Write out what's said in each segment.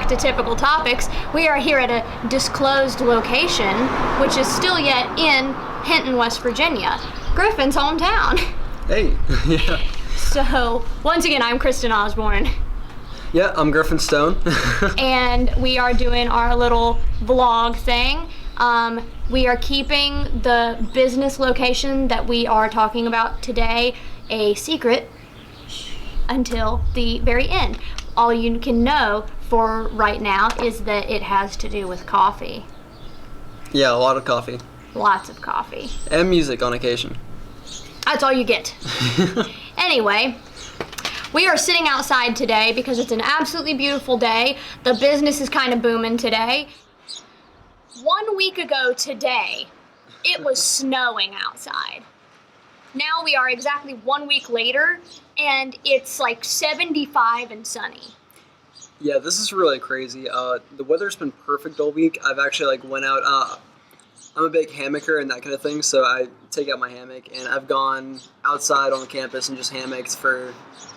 back to Typical Topics. We are here at a disclosed location, which is still yet in Hinton, West Virginia, Griffin's hometown. Hey, yeah. So, once again, I'm Kristen Osborne. Yeah, I'm Griffin Stone. And we are doing our little vlog thing. We are keeping the business location that we are talking about today a secret until the very end. All you can know for right now is that it has to do with coffee. Yeah, a lot of coffee. Lots of coffee. And music on occasion. That's all you get. Anyway, we are sitting outside today because it's an absolutely beautiful day. The business is kind of booming today. 1 week ago today, it was snowing outside. Now we are exactly 1 week later, and it's like 75 and sunny. Yeah, this is really crazy. The weather's been perfect all week. I've actually went out. I'm a big hammocker and that kind of thing, so I take out my hammock, and I've gone outside on the campus and just hammocked for,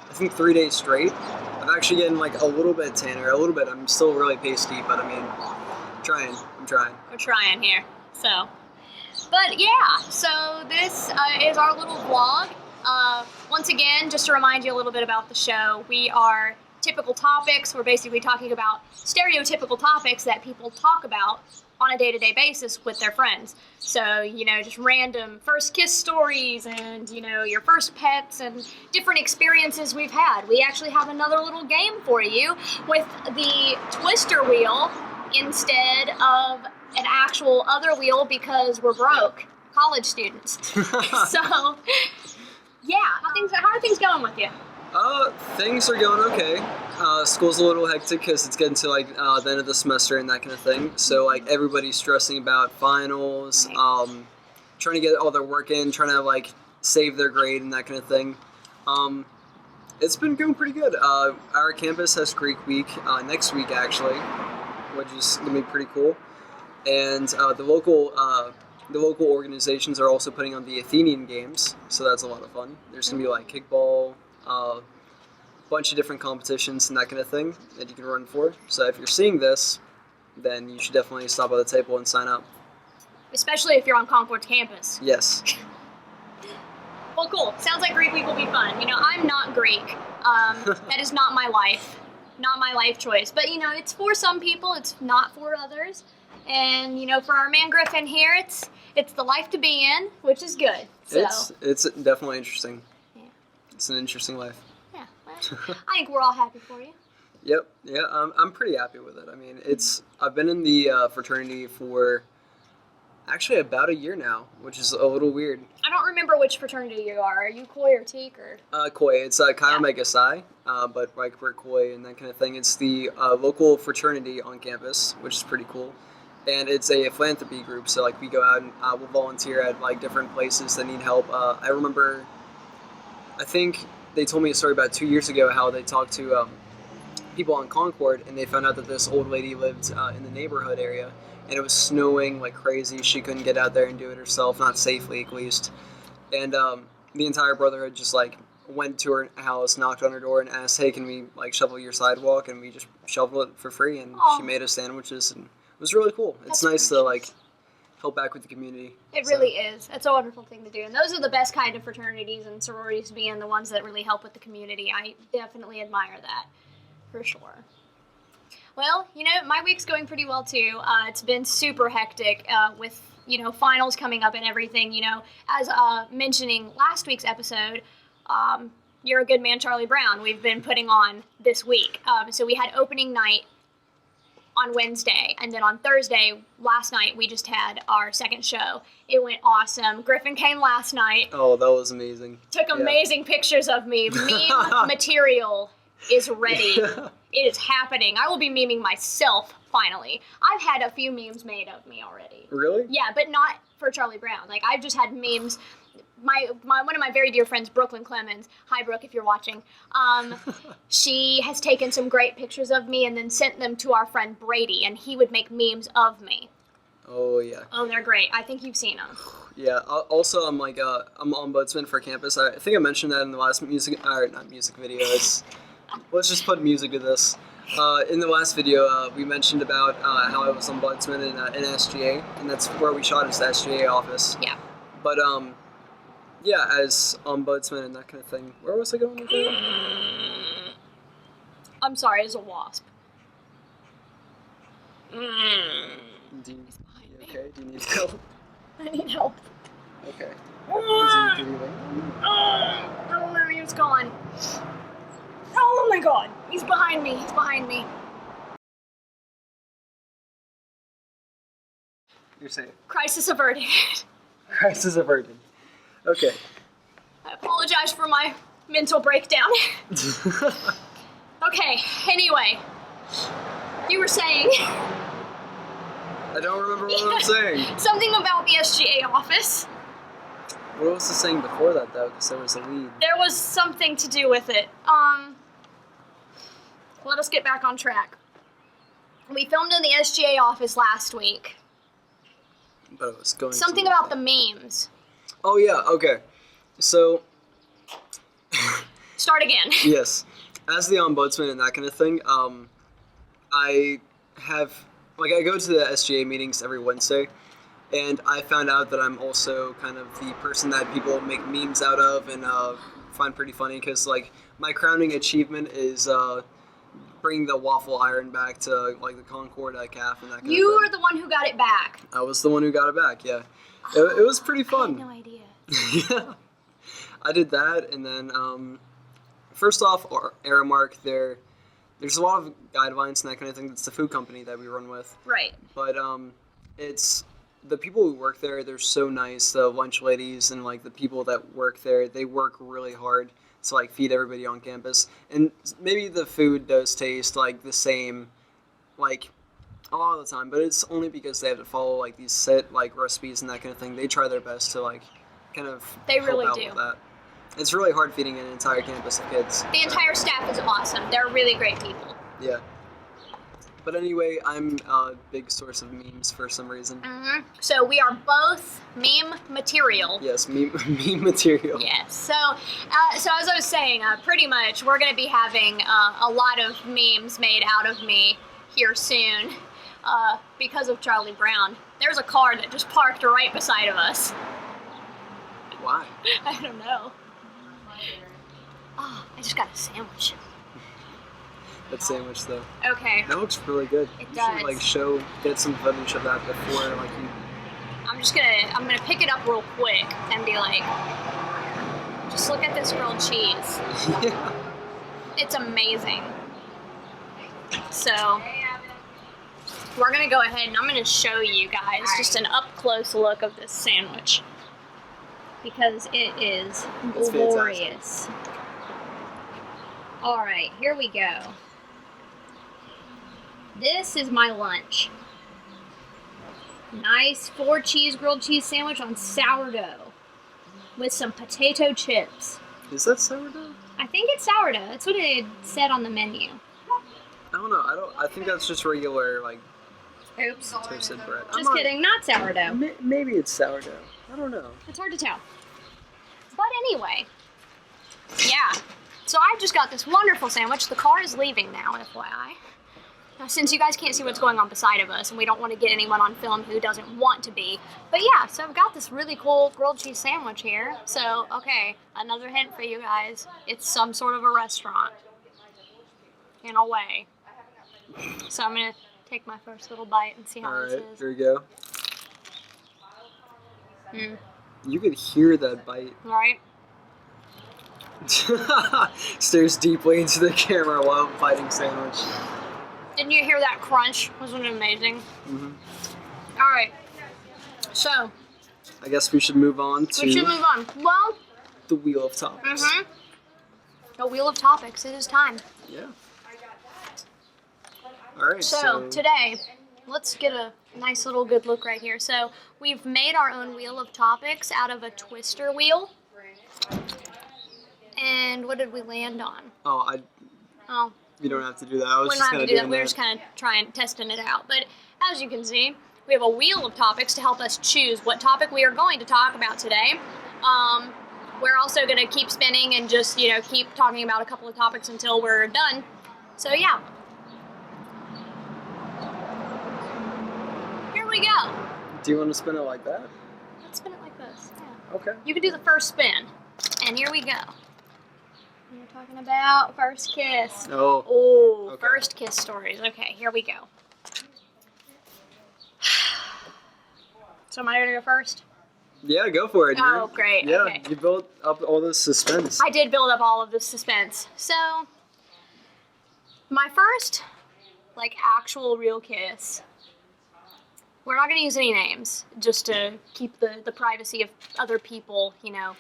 I think, 3 days straight. I'm actually getting a little bit tanner, a little bit. I'm still really pasty, but I mean, I'm trying. We're trying here, so. But yeah, so this is our little vlog. Once again, just to remind you a little bit about the show, we are Typical Topics. We're basically talking about stereotypical topics that people talk about on a day-to-day basis with their friends. So, just random first kiss stories and, your first pets and different experiences we've had. We actually have another little game for you with the twister wheel instead of an actual other wheel because we're broke college students. So, yeah, how are things going with you? Things are going okay. School's a little hectic because it's getting to the end of the semester and that kind of thing. So everybody's stressing about finals, trying to get all their work in, trying to save their grade and that kind of thing. It's been going pretty good. Our campus has Greek Week next week actually, which is gonna be pretty cool. And the local organizations are also putting on the Athenian Games, so that's a lot of fun. There's gonna be kickball, a bunch of different competitions and that kind of thing that you can run for. So if you're seeing this, then you should definitely stop by the table and sign up. Especially if you're on Concord's campus. Yes. Well, cool. Sounds like Greek Week will be fun. I'm not Greek. That is not my life. Not my life choice. But, it's for some people. It's not for others. And, for our man Griffin here, it's the life to be in, which is good. So. It's definitely interesting. Yeah. It's an interesting life. Yeah. Well, I think we're all happy for you. Yep. Yeah, I'm pretty happy with it. I mean, I've been in the fraternity for actually about a year now, which is a little weird. I don't remember which fraternity you are. Are you Koi or Teak or? Koi. It's Chi Omega Psi, but we're Koi and that kind of thing. It's the local fraternity on campus, which is pretty cool. And it's a philanthropy group, so we go out and we'll volunteer at different places that need help. I remember, I think they told me a story about 2 years ago how they talked to people on Concord, and they found out that this old lady lived in the neighborhood area, and it was snowing like crazy. She couldn't get out there and do it herself, not safely at least. And the entire brotherhood just went to her house, knocked on her door, and asked, "Hey, can we shovel your sidewalk?" And we just shoveled it for free, and She made us sandwiches, and it was really cool. It's nice to help back with the community. It really is. It's a wonderful thing to do. And those are the best kind of fraternities and sororities to be in, the ones that really help with the community. I definitely admire that, for sure. Well, my week's going pretty well too. It's been super hectic with, finals coming up and everything. As mentioning last week's episode, You're a Good Man, Charlie Brown, we've been putting on this week. So we had opening night on Wednesday, and then on Thursday, last night, we just had our second show. It went awesome. Griffin came last night. Oh, that was amazing. Took amazing pictures of me. Meme material is ready. It is happening. I will be memeing myself, finally. I've had a few memes made of me already. Really? Yeah, but not for Charlie Brown. I've just had memes. One of my very dear friends, Brooklyn Clemens, hi Brooke if you're watching, she has taken some great pictures of me and then sent them to our friend Brady, and he would make memes of me. Oh, yeah. Oh, they're great. I think you've seen them. Yeah, also I'm ombudsman for campus. I think I mentioned that in the last not music video. Let's just put music to this. In the last video, we mentioned about how I was ombudsman in SGA, and that's where we shot is the SGA office. Yeah. But yeah, as ombudsman and that kind of thing. Where was I going with that? I'm sorry, it's a wasp. Do you, okay? Do you need help? I need help. Okay. Oh, no, he was gone. Oh my god, he's behind me, he's behind me. You're safe. Crisis averted. Crisis averted. Okay. I apologize for my mental breakdown. Okay, anyway, you were saying I don't remember what I was saying. something about the SGA office. What was the saying before that, though? Because there was a lead. There was something to do with it. Let us get back on track. We filmed in the SGA office last week. But it was going Something to... about the memes. Oh, yeah, okay. So, Start again. yes. As the ombudsman and that kind of thing, I go to the SGA meetings every Wednesday, and I found out that I'm also kind of the person that people make memes out of and find pretty funny, because, like, my crowning achievement is bringing the waffle iron back to, like, the Concord calf and that kind of thing. You were the one who got it back. I was the one who got it back, yeah. It was pretty fun. I had no idea. Yeah. I did that, and then, first off, Aramark, there's a lot of guidelines and that kind of thing. That's the food company that we run with. Right. But it's the people who work there. They're so nice. The lunch ladies and like the people that work there, they work really hard to like feed everybody on campus. And maybe the food does taste like the same, like a lot of the time. But it's only because they have to follow like these set like recipes and that kind of thing. They try their best to like kind of They help really out do. with that. It's really hard feeding an entire campus of kids. The entire staff is awesome. They're really great people. Yeah. But anyway, I'm a big source of memes for some reason. Mm-hmm. So we are both meme material. Yes, meme material. Yes. So as I was saying, pretty much we're going to be having a lot of memes made out of me here soon because of Charlie Brown. There's a car that just parked right beside of us. Why? I don't know. Oh, I just got a sandwich. That sandwich, though. Okay. That looks really good. It You does. should, like, get some footage of that before, like, you... I'm gonna pick it up real quick and be like, just look at this grilled cheese. Yeah. It's amazing. So we're gonna go ahead and I'm gonna show you guys just an up close look of this sandwich because it is It's glorious. All right, here we go. This is my lunch. Nice 4-cheese grilled cheese sandwich on sourdough with some potato chips. Is that sourdough? I think it's sourdough. That's what it said on the menu. I don't know. I think that's just regular, like, Oops. toasted bread. Just kidding, not sourdough. Maybe it's sourdough. I don't know. It's hard to tell. But anyway, yeah. So I've just got this wonderful sandwich. The car is leaving now, FYI. Now, since you guys can't see what's going on beside of us, and we don't want to get anyone on film who doesn't want to be. But yeah, so I've got this really cool grilled cheese sandwich here. So, okay, another hint for you guys. It's some sort of a restaurant. In a way. So I'm going to take my first little bite and see how Alright, this is. here we go. Mm. You could hear that bite. Right? Stares deeply into the camera while biting sandwich. Didn't you hear that crunch? Wasn't it amazing? Mm-hmm. All right. So, I guess we should move on to we should move on. Well, the Wheel of Topics. the Wheel of Topics. It is time. Yeah. Alright, So, today, let's get a nice little good look right here. So, we've made our own Wheel of Topics out of a twister wheel. And what did we land on? Oh, you don't have to do that. I was we're just not kind going of to do that. doing We're that. just kind of testing it out. But as you can see, we have a wheel of topics to help us choose what topic we are going to talk about today. We're also going to keep spinning and just, keep talking about a couple of topics until we're done. So yeah, we go. Do you want to spin it like that? Let's spin it like this. Yeah. Okay. You can do the first spin. And here we go. We're talking about first kiss. Oh. Oh, Okay. first kiss stories. Okay, here we go. So am I gonna go first? Yeah, go for it. Oh, dude. great. Yeah, Okay. you built up all this suspense. I did build up all of this suspense. So, my first, like, actual real kiss. We're not gonna use any names, just to keep the privacy of other people, you know,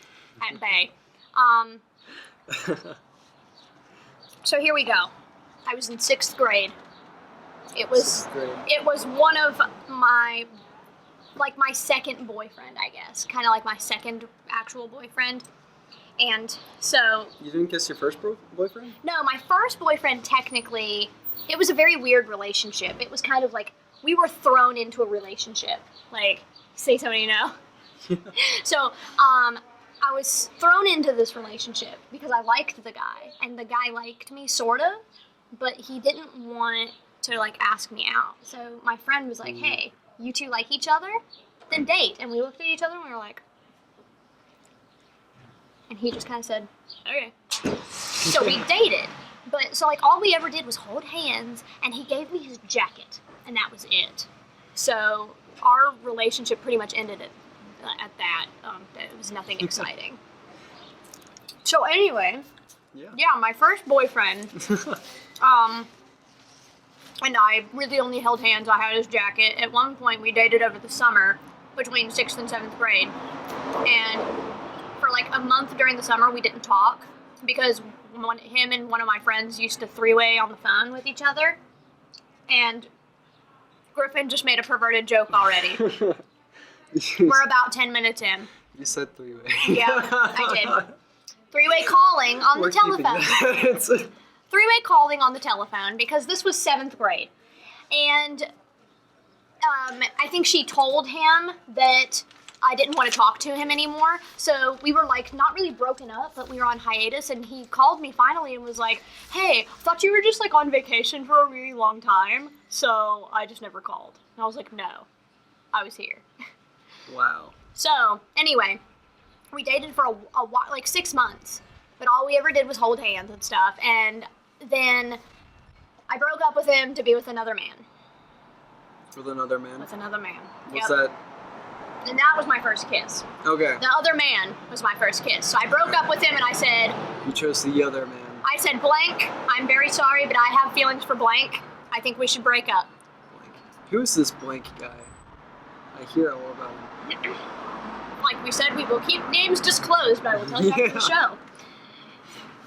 at bay. So here we go. I was in 6th grade. It was Great. one of my second boyfriend, I guess. Kind of like my second actual boyfriend. And so, You didn't kiss your first boyfriend? no, my first boyfriend, technically, it was a very weird relationship. It was kind of like we were thrown into a relationship. Like, say something, you know? So, I was thrown into this relationship because I liked the guy, and the guy liked me, sort of, but he didn't want to, like, ask me out. So my friend was like, hey, you two like each other? Then date. And we looked at each other and we were like, and he just kind of said, okay. So we dated. But, so, like, all we ever did was hold hands, and he gave me his jacket, and that was it. So our relationship pretty much ended at that. It was nothing exciting. So anyway, yeah, my first boyfriend, and I really only held hands. I had his jacket. At one point, we dated over the summer between 6th and 7th grade. And for like a month during the summer, we didn't talk because him and one of my friends used to three-way on the phone with each other. And Griffin just made a perverted joke already. We're about 10 minutes in. You said three-way. Yeah, I did. Three-way calling on the telephone. Three-way calling on the telephone because this was 7th grade. And I think she told him that I didn't want to talk to him anymore. So we were like not really broken up, but we were on hiatus, and he called me finally and was like, hey, thought you were just like on vacation for a really long time. So I just never called. And I was like, no, I was here. Wow. So anyway, we dated for a while, like 6 months, but all we ever did was hold hands and stuff. And then I broke up with him to be with another man. With another man? With another man. What's that? And that was my first kiss. Okay. The other man was my first kiss. So I broke up with him and I said, You chose the other man. I said, blank, I'm very sorry, but I have feelings for blank. I think we should break up. Blank. Who's this blank guy? I hear all about him. Like we said, we will keep names disclosed, but I will tell you after the show.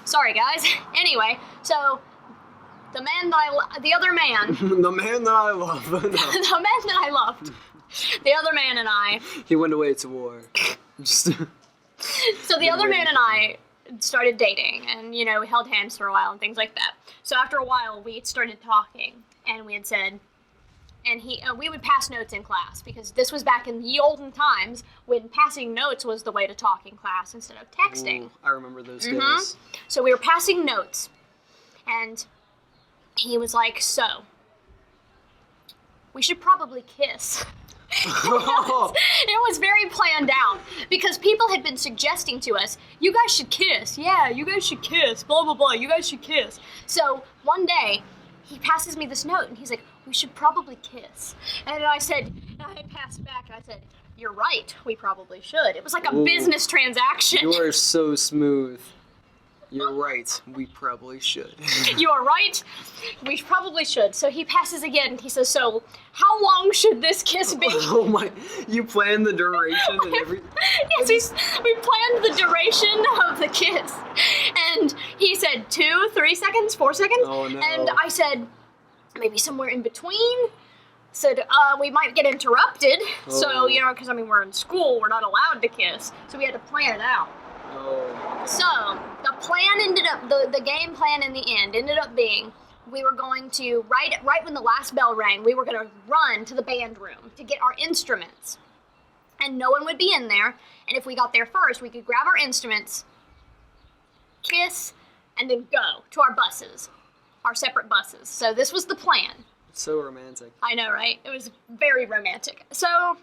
Sorry, guys. Anyway, so the other man, The man that I love. No. the man that I loved, the other man and I. He went away to war. Just So the other man and I started dating, and you know, we held hands for a while and things like that. So after a while, we started talking, and we had said, and we would pass notes in class because this was back in the olden times when passing notes was the way to talk in class instead of texting. Ooh, I remember those days. So we were passing notes, and he was like, so, we should probably kiss. It was very planned out because people had been suggesting to us, you guys should kiss. Yeah, you guys should kiss. Blah, blah, blah. You guys should kiss. So one day, he passes me this note, and he's like, we should probably kiss. And I passed back, and I said, you're right, we probably should. It was like a business transaction. You are so smooth. You're right, we probably should. You are right, we probably should. So he passes again, and he says, so how long should this kiss be? Oh my, you planned the duration and everything? Yes, we planned the duration of the kiss. And he said 2, 3 seconds, 4 seconds. Oh no. And I said, maybe somewhere in between. Said, we might get interrupted. So, you know, because I mean, we're in school, we're not allowed to kiss. So we had to plan it out. Oh. So the plan ended up, the game plan in the end ended up being, we were going to, right when the last bell rang, we were going to run to the band room to get our instruments. And no one would be in there. And if we got there first, we could grab our instruments, kiss, and then go to our buses, our separate buses. So this was the plan. So romantic. I know, right? It was very romantic. So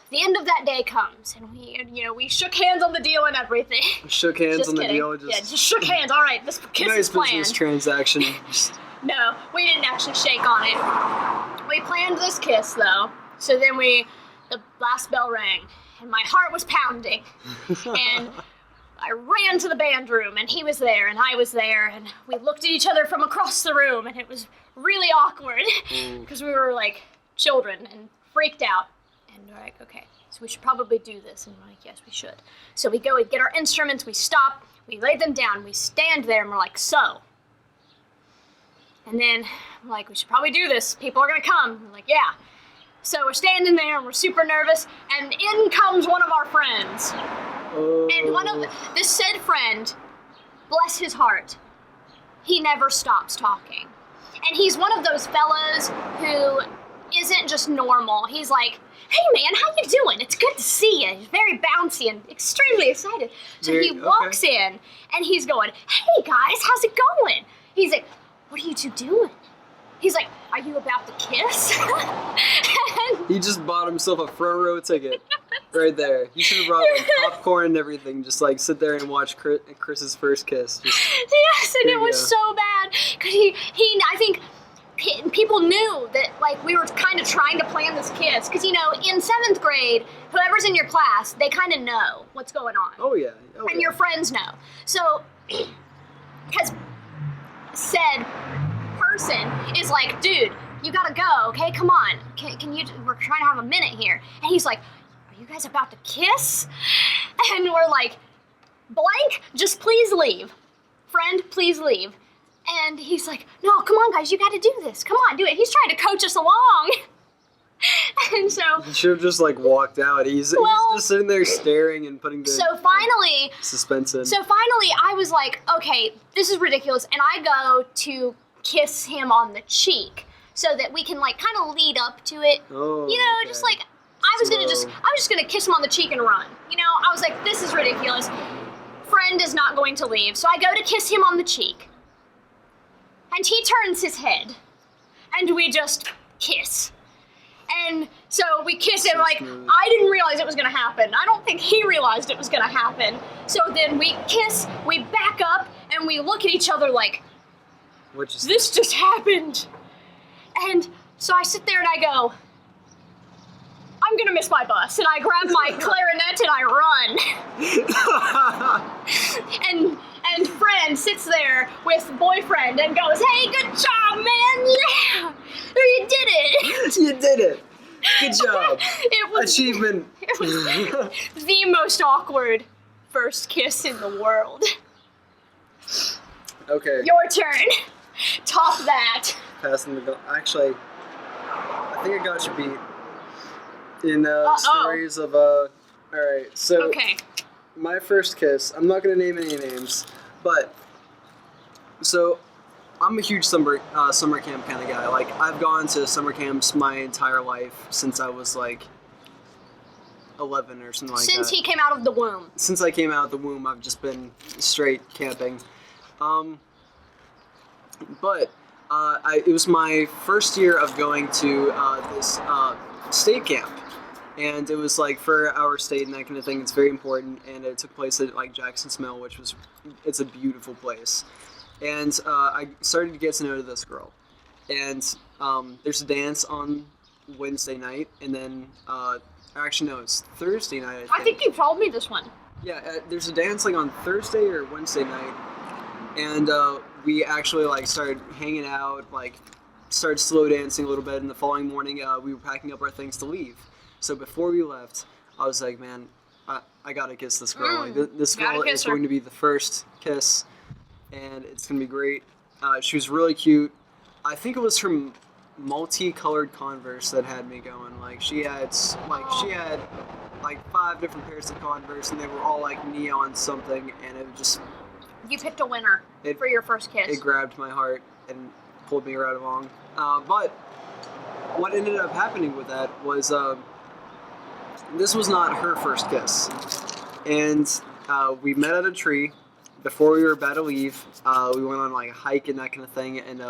the end of that day comes, and we shook hands on the deal and everything. Shook hands Just on kidding. the deal. Just shook hands. All right, this kiss Nice is planned. business transaction. No, we didn't actually shake on it. We planned this kiss though. So then the last bell rang, and my heart was pounding, and I ran to the band room, and he was there, and I was there, and we looked at each other from across the room, and it was really awkward because we were like children and freaked out. And we're like, okay, so we should probably do this. And we're like, yes, we should. So we go, we get our instruments, we stop, we lay them down, we stand there, and we're like, so. And then we're like, we should probably do this. People are going to come. We're like, yeah. So we're standing there, and we're super nervous, and in comes one of our friends. Oh. And this said friend, bless his heart, he never stops talking. And he's one of those fellas who isn't just normal. He's like, hey man, how you doing? It's good to see you. He's very bouncy and extremely excited. So he walks in, and he's going, hey guys, how's it going? He's like, what are you two doing? He's like, are you about to kiss? He just bought himself a front row ticket right there. He should have brought like popcorn and everything. Just like sit there and watch Chris's first kiss. Yes, and it was so bad. Because I think people knew that like we were kind of trying to plan this kiss. Because in 7th grade, whoever's in your class, they kind of know what's going on. Oh yeah. And your friends know. So, because said person is like, dude, you gotta go, okay? Come on. Can you? We're trying to have a minute here. And he's like, are you guys about to kiss? And we're like, blank, just please leave. Friend, please leave. And he's like, no, come on, guys, you gotta do this. Come on, do it. He's trying to coach us along. And so he should have just like walked out. He's just sitting there staring and putting the suspense in. So finally, I was like, okay, this is ridiculous, and I go to kiss him on the cheek so that we can like kind of lead up to it. Oh, okay. Just like I was just gonna kiss him on the cheek and run. I was like, this is ridiculous. Friend is not going to leave, so I go to kiss him on the cheek, and he turns his head, and we just kiss. And so we kiss and like, I didn't realize it was gonna happen. I don't think he realized it was gonna happen. So then we kiss, we back up, and we look at each other like, this just happened. And so I sit there and I go, I'm gonna miss my bus. And I grab my clarinet and I run. and friend sits there with boyfriend and goes, hey, good job, man, yeah. You did it. You did it. Good job. It was achievement. It was the most awkward first kiss in the world. Okay. Your turn. Top that. Passing the actually, I think I got you beat in stories of Alright, so okay. My first kiss, I'm not gonna name any names, but so I'm a huge summer camp kind of guy. Like I've gone to summer camps my entire life since I was like 11 or something like that. Since he came out of the womb. Since I came out of the womb, I've just been straight camping. But it was my first year of going to this state camp, and it was like for our state and that kind of thing. It's very important, and it took place at like Jackson's Mill, it's a beautiful place. And I started to get to know this girl, and there's a dance on Wednesday night, and then actually no, it's Thursday night. I think you told me this one. Yeah, there's a dance like on Thursday or Wednesday night, and we actually like started hanging out, like started slow dancing a little bit. And the following morning, we were packing up our things to leave. So before we left, I was like, man, I gotta kiss this girl. Like, this girl is going to be the first kiss, and it's gonna be great. She was really cute. I think it was her multicolored Converse that had me going. Like she had like 5 different pairs of Converse, and they were all like neon something, and it just. You picked a winner for your first kiss. It grabbed my heart and pulled me right along. But what ended up happening with that was this was not her first kiss. And we met at a tree before we were about to leave. We went on like a hike and that kind of thing. And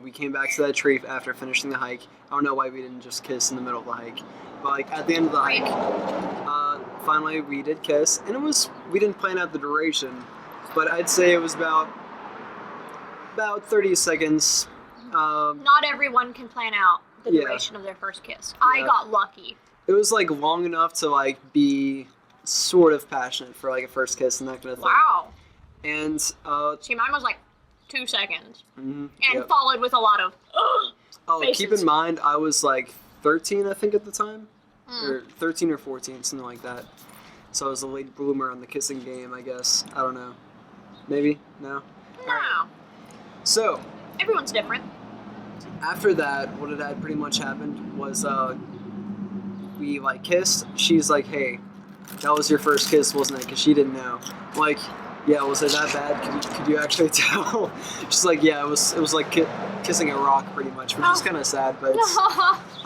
we came back to that tree after finishing the hike. I don't know why we didn't just kiss in the middle of the hike, but like at the end of the hike, finally we did kiss, and we didn't plan out the duration, but I'd say it was about 30 seconds. Not everyone can plan out the duration of their first kiss. I got lucky. It was like long enough to like be sort of passionate for like a first kiss and that kind of thing. Wow. And see, mine was like 2 seconds, and followed with a lot of faces. Keep in mind I was like 13, I think, at the time, or 13 or 14, something like that. So I was a late bloomer on the kissing game, I guess. I don't know. Maybe? No. No. Right. So Everyone's different. after that, what had pretty much happened was we like kissed. She's like, "Hey, that was your first kiss, wasn't it?" Because she didn't know. I'm like, yeah, was it that bad? Could you actually tell? She's like, yeah, it was like kissing a rock pretty much, which is kind of sad, but it's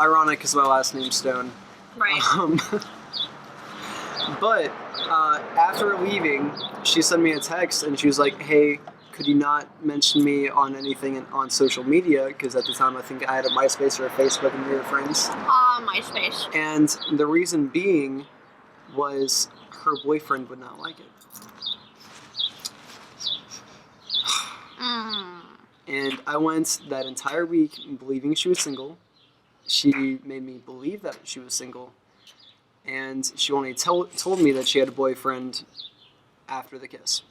ironic because my last name's Stone. Right. But after leaving, she sent me a text and she was like, "Hey, could you not mention me on anything on social media?" Because at the time I think I had a MySpace or a Facebook and we were friends. MySpace. And the reason being was her boyfriend would not like it. And I went that entire week believing she was single. She made me believe that she was single. And she only told me that she had a boyfriend after the kiss.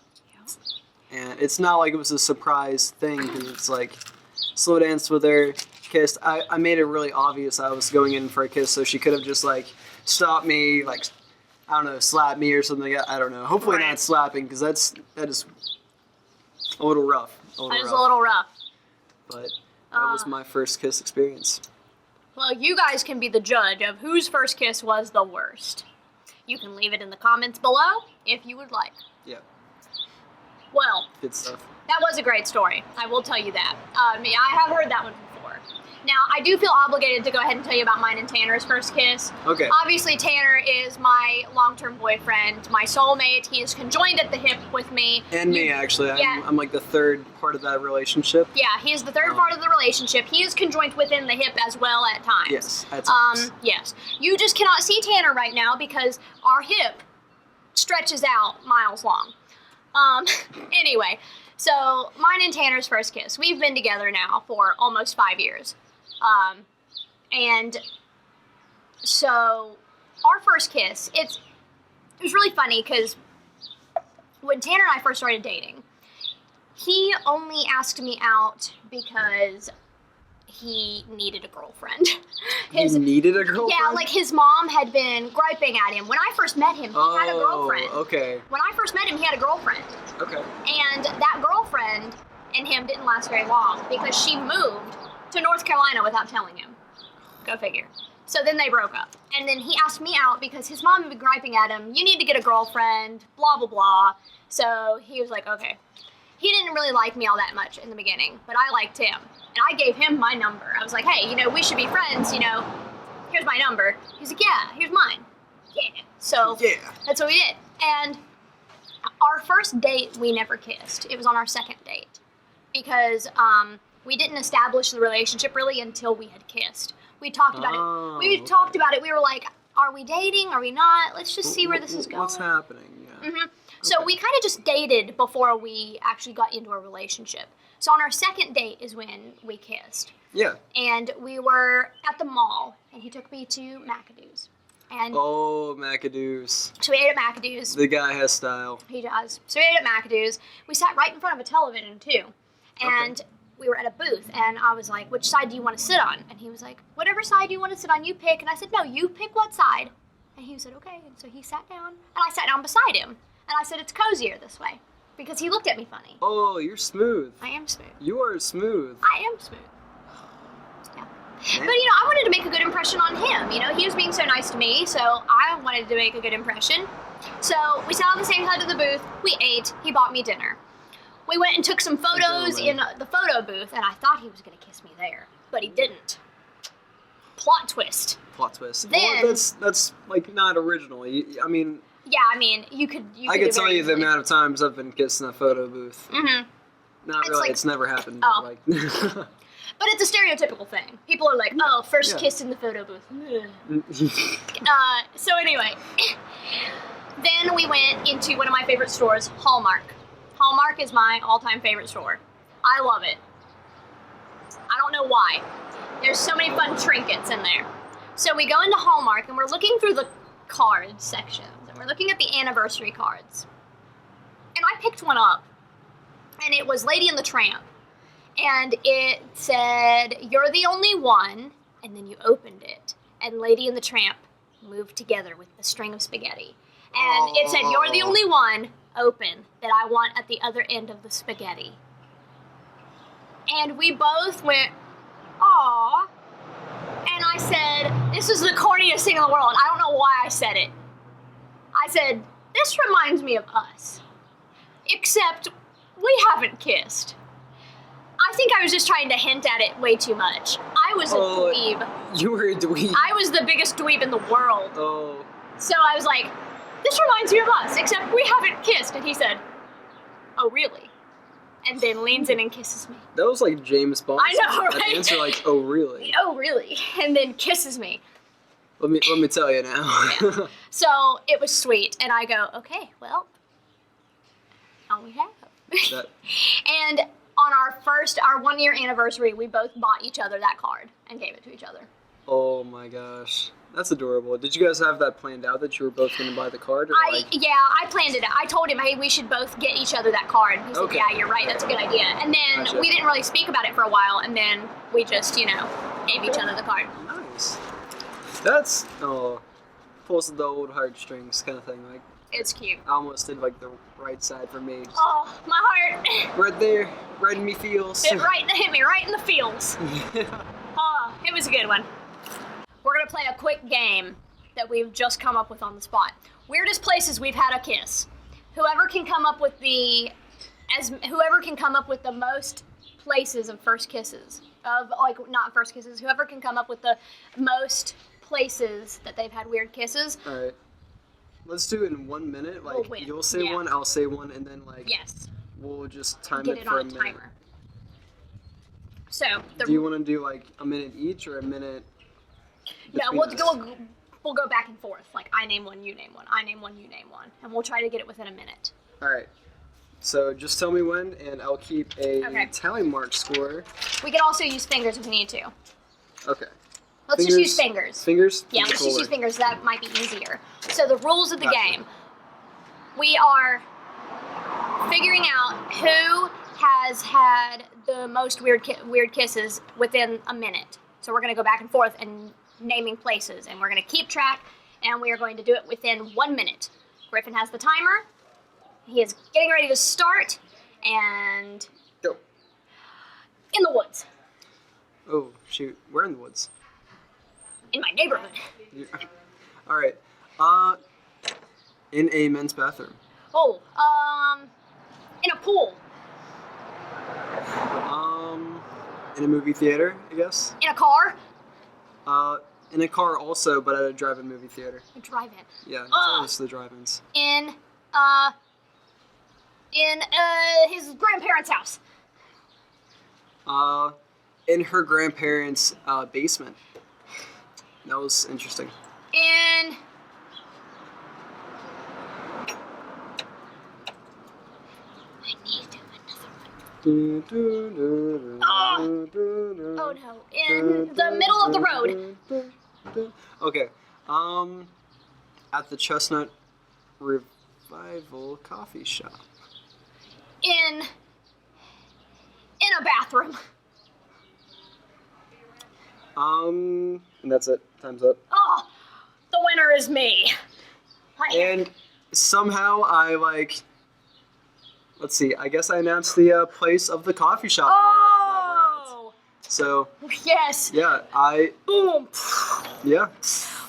And it's not like it was a surprise thing, because it's like, slow danced with her, kissed. I made it really obvious I was going in for a kiss, so she could have just like stopped me, like, I don't know, slap me or something. I don't know. Hopefully not slapping, because that is a little rough. That is a little rough. But that was my first kiss experience. Well, you guys can be the judge of whose first kiss was the worst. You can leave it in the comments below if you would like. Yeah. Well, good stuff. That was a great story. I will tell you that. I have heard that one before. Now, I do feel obligated to go ahead and tell you about mine and Tanner's first kiss. Okay. Obviously, Tanner is my long-term boyfriend, my soulmate. He is conjoined at the hip with me. And me, actually. I'm like the third part of that relationship. Yeah, he is the third part of the relationship. He is conjoined within the hip as well at times. Yes, at times. Yes. You just cannot see Tanner right now because our hip stretches out miles long. Anyway, so mine and Tanner's first kiss. We've been together now for almost 5 years. And so our first kiss, it was really funny because when Tanner and I first started dating, he only asked me out because he needed a girlfriend. He needed a girlfriend? Yeah, like his mom had been griping at him. When I first met him, he had a girlfriend. Okay. When I first met him, he had a girlfriend. Okay. And that girlfriend and him didn't last very long because she moved to North Carolina without telling him. Go figure. So then they broke up. And then he asked me out because his mom had been griping at him, "You need to get a girlfriend, blah, blah, blah." So he was like, okay. He didn't really like me all that much in the beginning, but I liked him. And I gave him my number. I was like, "Hey, we should be friends, here's my number." He's like, "Yeah, here's mine." Yeah. So that's what we did. And our first date, we never kissed. It was on our second date because we didn't establish the relationship really until we had kissed. We talked about it. We talked about it. We were like, are we dating? Are we not? Let's just see where this is going. What's happening? Yeah. Mm-hmm. So we kind of just dated before we actually got into a relationship. So on our second date is when we kissed. Yeah. And we were at the mall, and he took me to McAdoo's. And McAdoo's. So we ate at McAdoo's. The guy has style. He does. So we ate at McAdoo's. We sat right in front of a television, too. And we were at a booth, and I was like, "Which side do you want to sit on?" And he was like, "Whatever side you want to sit on, you pick." And I said, "No, you pick what side." And he said, "Okay." And so he sat down, and I sat down beside him. And I said, "It's cozier this way." Because he looked at me funny. Oh, you're smooth. I am smooth. You are smooth. I am smooth. Yeah. But, I wanted to make a good impression on him. He was being so nice to me, so I wanted to make a good impression. So we sat on the same side of the booth. We ate. He bought me dinner. We went and took some photos in the photo booth, and I thought he was going to kiss me there. But he didn't. Plot twist. Plot twist. Then, well, that's like not original. I mean, you could. I could tell you the amount of times I've been kissed in a photo booth. Mm-hmm. Not really. It's never happened. Oh. Like, But it's a stereotypical thing. People are like, oh, first Yeah. kiss in the photo booth. So anyway, then we went into one of my favorite stores, Hallmark. Hallmark is my all-time favorite store. I love it. I don't know why. There's so many fun trinkets in there. So we go into Hallmark and we're looking through the card sections and we're looking at the anniversary cards. And I picked one up and it was Lady and the Tramp. And it said, "You're the only one," and then you opened it, and Lady and the Tramp moved together with the string of spaghetti. And it said, "You're the only one," open, "that I want at the other end of the spaghetti." And we both went, "Aw." And I said, this is the corniest thing in the world. I don't know why I said it. I said, "This reminds me of us. Except we haven't kissed." I think I was just trying to hint at it way too much. I was a dweeb. You were a dweeb. I was the biggest dweeb in the world. Oh. So I was like, "This reminds me of us, except we haven't kissed." And he said, "Oh, really?" And then leans in and kisses me. That was like James Bond. I know, At right? the answer, like, "Oh, really?" "Oh, really?" And then kisses me. Let me tell you now. So it was sweet. And I go, "Okay, well, all we have." That- And on our 1-year anniversary, we both bought each other that card and gave it to each other. Oh my gosh, that's adorable. Did you guys have that planned out that you were both going to buy the card? Or I planned it out. I told him, "Hey, we should both get each other that card." He said, Okay. "Yeah, you're right. That's a good idea." And then Gotcha. we didn't really speak about it for a while, and then we just, gave each other the card. Nice. That's pulls the old heartstrings kind of thing. Like It's cute. I almost did like the right side for me. Just Oh, my heart. right there, right in me feels. Hit me right in the feels. Oh, it was a good one. We're going to play a quick game that we've just come up with on the spot. Weirdest places we've had a kiss. Whoever can come up with the most places of first kisses. Not first kisses. Whoever can come up with the most places that they've had weird kisses. All right. Let's do it in 1 minute. We'll Like win. you'll say Yeah. one, I'll say one, and then like Yes. we'll just time Get it it for on a a minute. timer. So, Do you want to do like a minute each or a minute? no, between us? we'll go back and forth. Like, I name one, you name one. I name one, you name one. And we'll try to get it within a minute. All right. So just tell me when, and I'll keep a Okay. tally mark score. We can also use fingers if we need to. Okay. Let's just use fingers. Fingers? Yeah, let's just Cooler. use fingers. That might be easier. So the rules of the Gotcha. game. We are figuring out who has had the most weird kisses within a minute. So we're going to go back and forth and naming places, and we're going to keep track, and we are going to do it within 1 minute. Griffin has the timer. He is getting ready to start, and Go. in the woods, Oh, shoot. We're in the woods. in my neighborhood. Yeah. All right. In a men's bathroom. Oh, in a pool, In a movie theater, I guess. in a car, In a car also, but at a drive-in movie theater. a drive-in. Yeah, it's Ugh. always the drive-ins. In his grandparents' house. In her grandparents' basement. That was interesting. In I need another one. Oh no! In the middle of the road. Okay. At the Chestnut Revival Coffee Shop. In a bathroom. And that's it. Time's up. Oh, the winner is me. And somehow I let's see, I guess I announced the place of the coffee shop. that round. Oh, So, yes. yeah, Boom. yeah.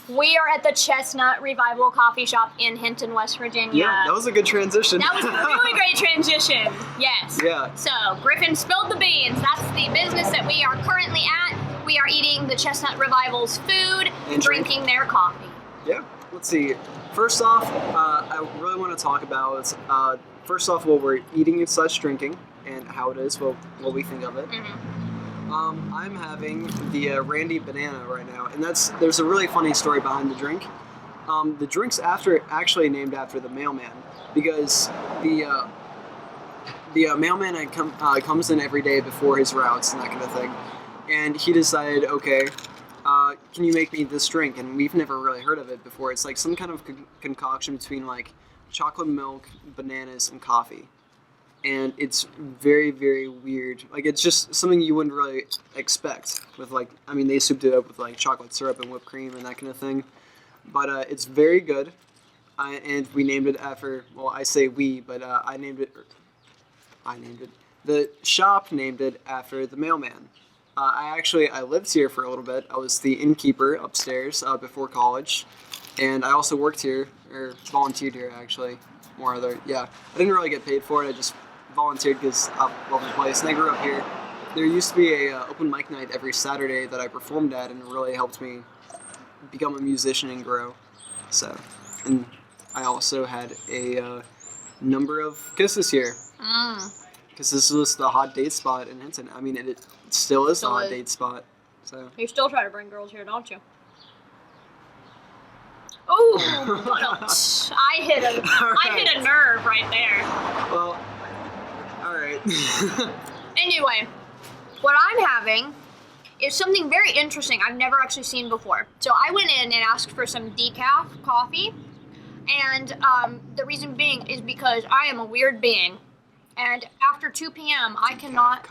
We are at the Chestnut Revival Coffee Shop in Hinton, West Virginia. Yeah, that was a good transition. That was a really great transition. Yes. Yeah. So, Griffin spilled the beans. That's the business that we are currently at. We are eating the Chestnut Revival's food And drinking their coffee. Yeah. Let's see. First off, I really want to talk about, first off, what we're eating / drinking and how it is, what we think of it. I'm having the Randy Banana right now, and there's a really funny story behind the drink. The drink's actually named after the mailman, because the mailman comes in every day before his routes and that kind of thing, and he decided, okay, can you make me this drink? And we've never really heard of it before. It's like some kind of concoction between like chocolate milk, bananas, and coffee. And it's very, very weird. Like, it's just something you wouldn't really expect with, like, I mean, they souped it up with, like, chocolate syrup and whipped cream and that kind of thing. But it's very good. And we named it after, well, I say we, but I named it. The shop named it after the mailman. I lived here for a little bit. I was the innkeeper upstairs before college. And I also worked here, or volunteered here, actually. I didn't really get paid for it. I just volunteered because I love the place, and I grew up here. There used to be a open mic night every Saturday that I performed at, and it really helped me become a musician and grow. So, and I also had a number of kisses here, because this was the hot date spot in Hinton. I mean, it still is the hot date spot. So you still try to bring girls here, don't you? Oh, I hit a nerve right there. Well, all right. Anyway, what I'm having is something very interesting I've never actually seen before. So I went in and asked for some decaf coffee, and the reason being is because I am a weird being, and after 2 p.m. I cannot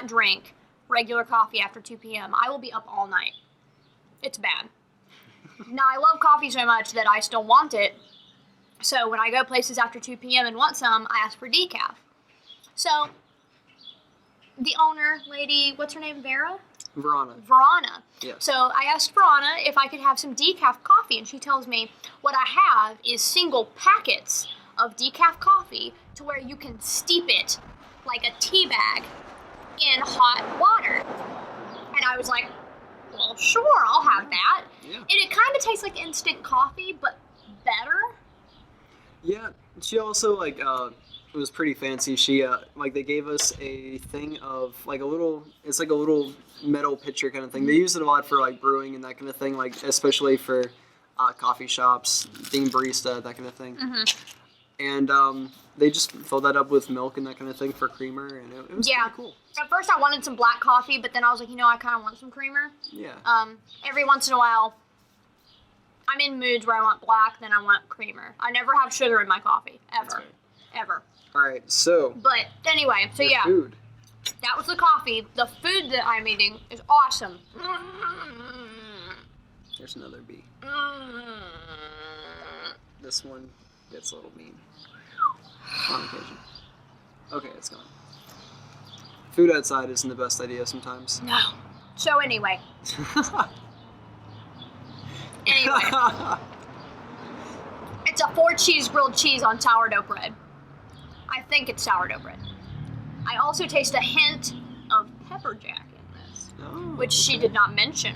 drink regular coffee after 2 p.m. I will be up all night. It's bad. Now, I love coffee so much that I still want it. So when I go places after 2 p.m. and want some, I ask for decaf. So the owner, lady, what's her name, Verona. Yeah. So I asked Verona if I could have some decaf coffee, and she tells me what I have is single packets of decaf coffee to where you can steep it like a tea bag in hot water. And I was like, well, sure, I'll have that. Yeah. And it kind of tastes like instant coffee, but better. Yeah, she also, like, it was pretty fancy. She, they gave us a thing of, like, it's like a little metal pitcher kind of thing. They use it a lot for, like, brewing and that kind of thing, like, especially for coffee shops, being barista, that kind of thing. Mm-hmm. And they just filled that up with milk and that kind of thing for creamer, and it was pretty cool. At first I wanted some black coffee, but then I was like, I kind of want some creamer. Yeah. Every once in a while, I'm in moods where I want black, then I want creamer. I never have sugar in my coffee, ever. Right. Ever. All right, so. But anyway, so yeah. Food. That was the coffee. The food that I'm eating is awesome. There's another bee. This one gets a little mean. On occasion. Okay, it's gone. Food outside isn't the best idea sometimes. No. So anyway. It's a 4-cheese grilled cheese on sourdough bread. I think it's sourdough bread. I also taste a hint of pepper jack in this, which she did not mention.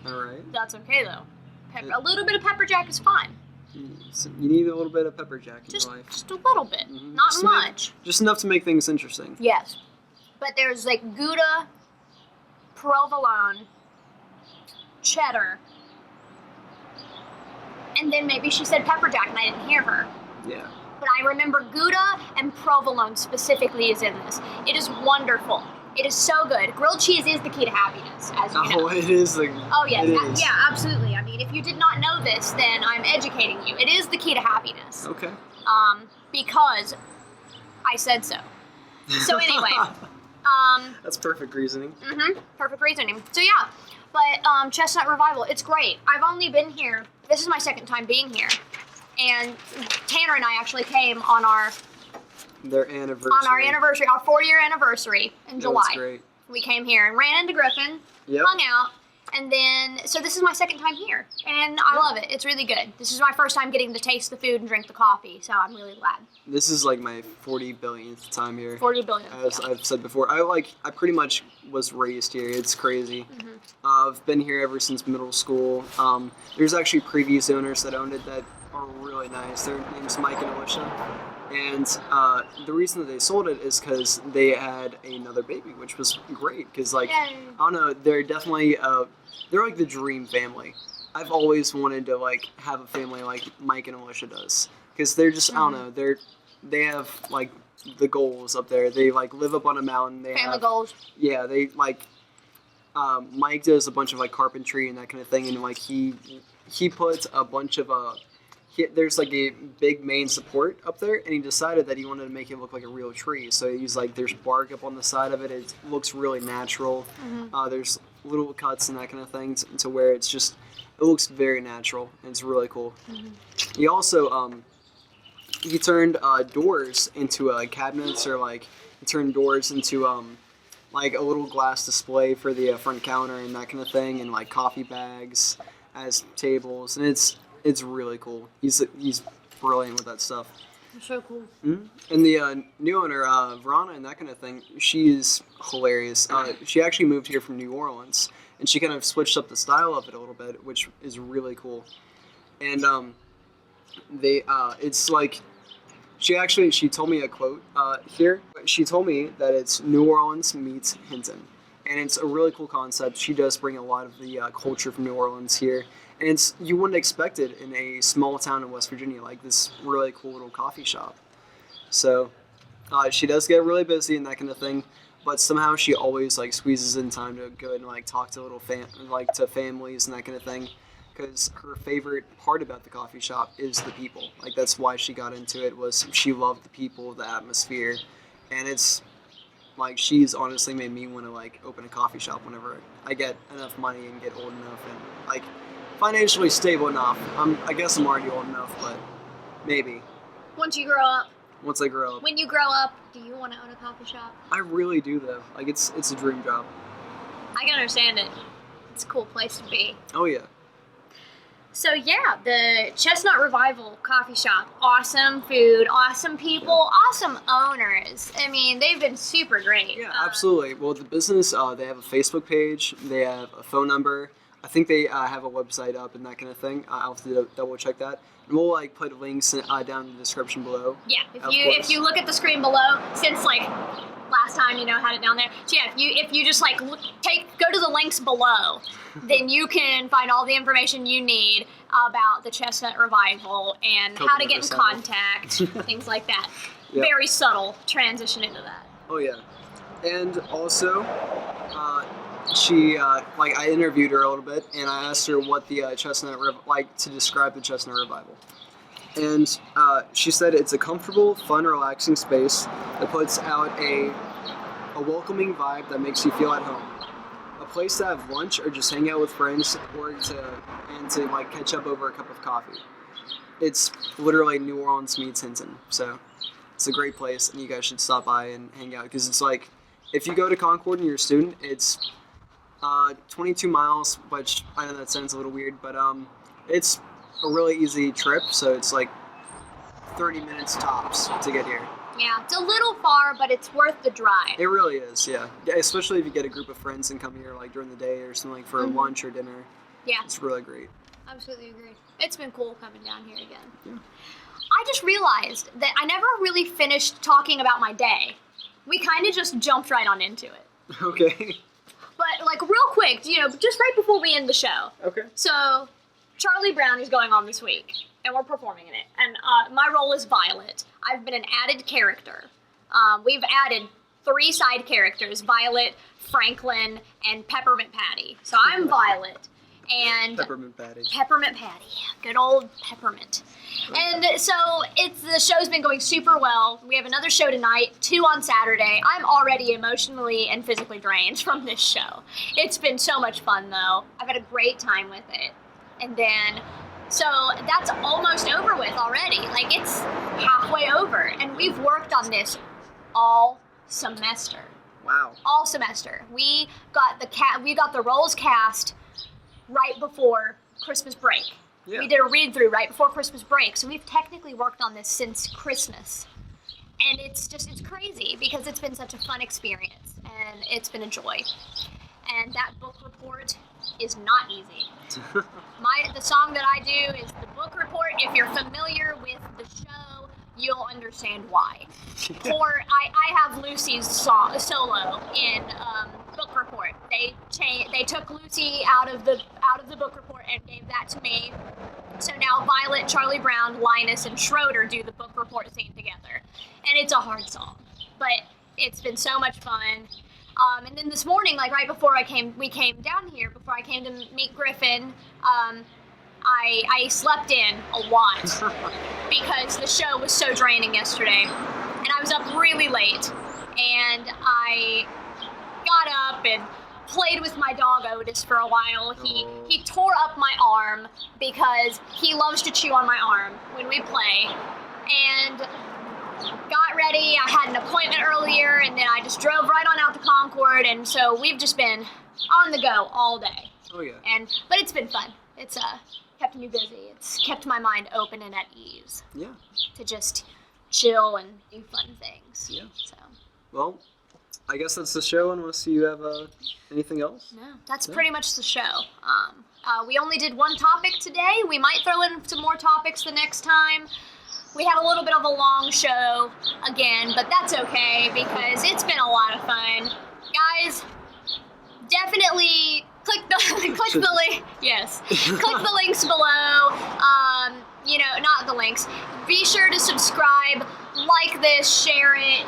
All right. That's okay though. A little bit of pepper jack is fine. So you need a little bit of pepper jack in your life. Just a little bit, not just much. Just enough to make things interesting. Yes. But there's like Gouda, provolone, cheddar, and then maybe she said pepper jack and I didn't hear her. Yeah. But I remember Gouda and provolone specifically is in this. It is wonderful. It is so good. Grilled cheese is the key to happiness, as you know. Oh, it is. Oh, yes. Yeah, absolutely. I mean, if you did not know this, then I'm educating you. It is the key to happiness. Okay. Because I said so. So anyway. That's perfect reasoning. Mm-hmm. Perfect reasoning. So yeah. But Chestnut Revival, it's great. I've only been here. This is my second time being here. And Tanner and I actually came on our anniversary. Our 4-year anniversary in July. That's great. We came here and ran into Griffin, hung out, and then, so this is my second time here, and I love it. It's really good. This is my first time getting to taste the food and drink the coffee, so I'm really glad. This is like my 40 billionth time here. 40 billion. As I've said before, I pretty much was raised here. It's crazy. Mm-hmm. I've been here ever since middle school. There's actually previous owners that owned it that are really nice. Their name's Mike and Alicia. And the reason that they sold it is because they had another baby, which was great. Because like Yay. I don't know, they're definitely they're like the dream family. I've always wanted to like have a family like Mike and Alicia does, because they're just I don't know, they have like the goals up there. They like live up on a mountain. They Family have goals. yeah, they like Mike does a bunch of like carpentry and that kind of thing, and like he puts a bunch of there's like a big main support up there, and he decided that he wanted to make it look like a real tree. So he's like, there's bark up on the side of it. It looks really natural. There's little cuts and that kind of thing to where it's just it looks very natural, and it's really cool. He also he turned doors into cabinets, or like he turned doors into like a little glass display for the front counter and that kind of thing, and like coffee bags as tables, and it's really cool. He's brilliant with that stuff. That's so cool. And the new owner, Verona, and that kind of thing, she is hilarious. She actually moved here from New Orleans, and she kind of switched up the style of it a little bit, which is really cool. And it's like, she told me a quote here. She told me that it's New Orleans meets Hinton, and it's a really cool concept. She does bring a lot of the culture from New Orleans here. And you wouldn't expect it in a small town in West Virginia, like this really cool little coffee shop. So she does get really busy and that kind of thing, but somehow she always like squeezes in time to go and like talk to little to families and that kind of thing, because her favorite part about the coffee shop is the people. Like that's why she got into it, was she loved the people, the atmosphere, and it's like she's honestly made me want to like open a coffee shop whenever I get enough money and get old enough and like financially stable enough. I guess I'm already old enough, but maybe. Once you grow up. Once I grow up. When you grow up, do you want to own a coffee shop? I really do though. Like it's a dream job. I can understand it. It's a cool place to be. Oh yeah. So yeah, the Chestnut Revival coffee shop. Awesome food, awesome people, awesome owners. I mean, they've been super great. Yeah, absolutely. Well, the business, they have a Facebook page. They have a phone number. I think they have a website up and that kind of thing. I'll have to double check that. And we'll like put links down in the description below. Yeah, if you look at the screen below, since like last time had it down there. So yeah, if you just like go to the links below, then you can find all the information you need about the Chestnut Revival and how to get in contact, things like that. Yep. Very subtle transition into that. Oh yeah, and also. She I interviewed her a little bit, and I asked her what the to describe the Chestnut Revival, and she said it's a comfortable, fun, relaxing space that puts out a welcoming vibe that makes you feel at home. A place to have lunch or just hang out with friends, or to like catch up over a cup of coffee. It's literally New Orleans meets Hinton, so it's a great place, and you guys should stop by and hang out, because it's like if you go to Concord and you're a student, it's 22 miles, which I know that sounds a little weird, but it's a really easy trip, so it's like 30 minutes tops to get here. Yeah, it's a little far, but it's worth the drive. It really is, yeah. Especially if you get a group of friends and come here like during the day or something like for lunch or dinner. Yeah. It's really great. Absolutely agree. It's been cool coming down here again. Yeah. I just realized that I never really finished talking about my day. We kind of just jumped right on into it. Okay. But, like, real quick, just right before we end the show. Okay. So, Charlie Brown is going on this week, and we're performing in it. And my role is Violet. I've been an added character. We've added 3 side characters, Violet, Franklin, and Peppermint Patty. So I'm Violet. And Peppermint Patty. Peppermint Patty. Good old Peppermint. And so the show's been going super well. We have another show tonight, 2 on Saturday. I'm already emotionally and physically drained from this show. It's been so much fun, though. I've had a great time with it. And then, so that's almost over with already. Like, it's halfway over. And we've worked on this all semester. Wow. All semester. We got the roles cast right before Christmas break. Yeah. We did a read-through right before Christmas break, so we've technically worked on this since Christmas. And it's crazy because it's been such a fun experience, and it's been a joy. And that book report is not easy. The song that I do is the book report. If you're familiar with the show, you'll understand understand why. I have Lucy's solo in book report. They took Lucy out of the book report and gave that to me. So now Violet, Charlie Brown, Linus, and Schroeder do the book report scene together. And it's a hard song, but it's been so much fun. And then this morning, like right before we came down here, before I came to meet Griffin, I slept in a lot because the show was so draining yesterday. And I was up really late, and I got up and played with my dog Otis for a while. He tore up my arm because he loves to chew on my arm when we play. And got ready. I had an appointment earlier, and then I just drove right on out to Concord, and so we've just been on the go all day. Oh yeah. But it's been fun. It's kept me busy. It's kept my mind open and at ease. Yeah. To just chill and do fun things. Yeah. So. Well, I guess that's the show, unless you have anything else? No, that's pretty much the show. We only did one topic today. We might throw in some more topics the next time. We had a little bit of a long show again, but that's okay because it's been a lot of fun. Guys, definitely click the link. Yes, click the links below. Not the links. Be sure to subscribe, like this, share it.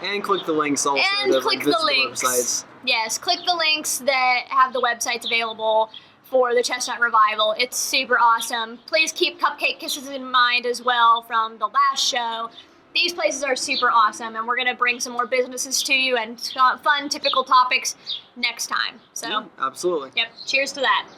And click the links also. And click the links. Websites. Yes, click the links that have the websites available for the Chestnut Revival. It's super awesome. Please keep Cupcake Kisses in mind as well from the last show. These places are super awesome, and we're going to bring some more businesses to you and fun, typical topics next time. So, Yeah, absolutely. Yep, cheers to that.